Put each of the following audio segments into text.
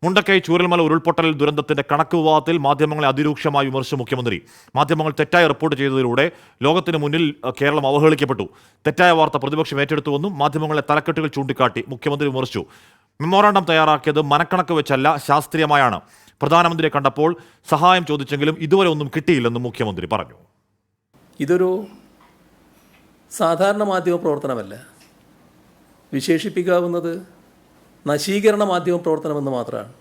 മുണ്ടക്കൈ ചൂരൽമല ഉരുൾപൊട്ടൽ ദുരന്തത്തിന്റെ കണക്ക് വിവാദത്തിൽ മാധ്യമങ്ങളെ അതിരൂക്ഷമായി വിമർശിച്ച മുഖ്യമന്ത്രി. മാധ്യമങ്ങൾ തെറ്റായി റിപ്പോർട്ട് ചെയ്തതിലൂടെ ലോകത്തിന് മുന്നിൽ കേരളം അവഹേളിക്കപ്പെട്ടു. തെറ്റായ വാർത്ത പ്രതിപക്ഷം ഏറ്റെടുത്തുവെന്നും മാധ്യമങ്ങളെ തലക്കെട്ടുകൾ ചൂണ്ടിക്കാട്ടി മുഖ്യമന്ത്രി വിമർശിച്ചു. മെമ്മോറാണ്ടം തയ്യാറാക്കിയത് മനക്കണക്ക് വെച്ചല്ല, ശാസ്ത്രീയമായാണ്. പ്രധാനമന്ത്രിയെ കണ്ടപ്പോൾ സഹായം ചോദിച്ചെങ്കിലും ഇതുവരെ ഒന്നും കിട്ടിയില്ലെന്നും മുഖ്യമന്ത്രി പറഞ്ഞു. ഇതൊരു സാധാരണ മാധ്യമ പ്രവർത്തനമല്ല, വിശേഷിപ്പിക്കാവുന്നത് നശീകരണ മാധ്യമ പ്രവർത്തനമെന്ന് മാത്രമാണ്.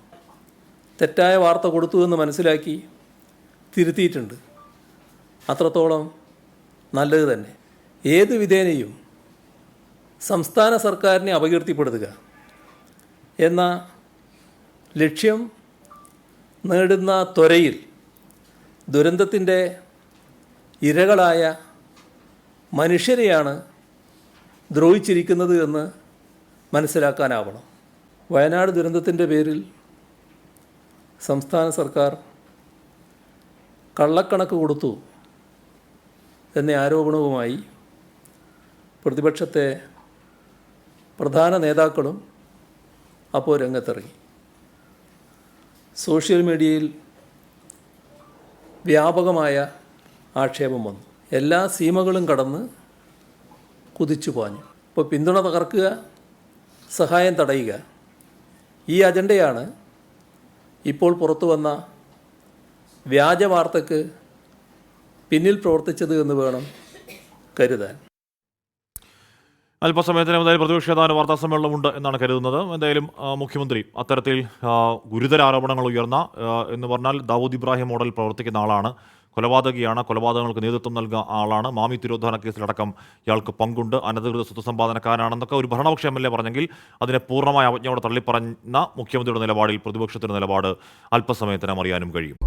തെറ്റായ വാർത്ത കൊടുത്തു എന്ന് മനസ്സിലാക്കി തിരുത്തിയിട്ടുണ്ട്. അത്രത്തോളം നല്ലത് തന്നെ. ഏത് വിധേനയും സംസ്ഥാന സർക്കാരിനെ അപകീർത്തിപ്പെടുത്തുക എന്ന ലക്ഷ്യം നേടുന്ന ത്വരയിൽ ദുരന്തത്തിൻ്റെ ഇരകളായ മനുഷ്യരെയാണ് ദ്രോഹിച്ചിരിക്കുന്നത് എന്ന് മനസ്സിലാക്കാനാവണം. വയനാട് ദുരന്തത്തിൻ്റെ പേരിൽ സംസ്ഥാന സർക്കാർ കള്ളക്കണക്ക് കൊടുത്തു എന്ന ആരോപണവുമായി പ്രതിപക്ഷത്തെ പ്രധാന നേതാക്കളും അപ്പോൾ രംഗത്തിറങ്ങി. സോഷ്യൽ മീഡിയയിൽ വ്യാപകമായ ആക്ഷേപം വന്നു. എല്ലാ സീമകളും കടന്ന് കുതിച്ചു പാഞ്ഞു. ഇപ്പോൾ പിന്തുണ തകർക്കുക, സഹായം തടയുക, ഈ അജണ്ടയാണ് ഇപ്പോൾ പുറത്തു വന്ന വ്യാജ വാർത്തയ്ക്ക് പിന്നിൽ പ്രവർത്തിച്ചത് എന്ന് വേണം കരുതാൻ. അല്പസമയത്തിന് എന്തായാലും പ്രതിപക്ഷ നേതാവിന് വാർത്താ സമ്മേളനമുണ്ട് എന്നാണ് കരുതുന്നത്. എന്തായാലും മുഖ്യമന്ത്രി അത്തരത്തിൽ ഗുരുതര ആരോപണങ്ങൾ ഉയർന്ന എന്ന് പറഞ്ഞാൽ ദാവൂദ് ഇബ്രാഹിം മോഡൽ പ്രവർത്തിക്കുന്ന ആളാണ്, കൊലപാതകിയാണ്, കൊലപാതകങ്ങൾക്ക് നേതൃത്വം നൽകുന്ന ആളാണ്, മാമി തിരോധാന കേസിലടക്കം ഇയാൾക്ക് പങ്കുണ്ട്, അനധികൃത സ്വത്ത് സമ്പാദനക്കാരാണെന്നൊക്കെ ഒരു ഭരണപക്ഷ MLA പറഞ്ഞെങ്കിൽ അതിനെ പൂർണ്ണമായ അവജ്ഞയോടെ തള്ളിപ്പറഞ്ഞ മുഖ്യമന്ത്രിയുടെ നിലപാടിൽ പ്രതിപക്ഷത്തിൻ്റെ നിലപാട് അല്പസമയത്തിനകം അറിയാനും കഴിയും.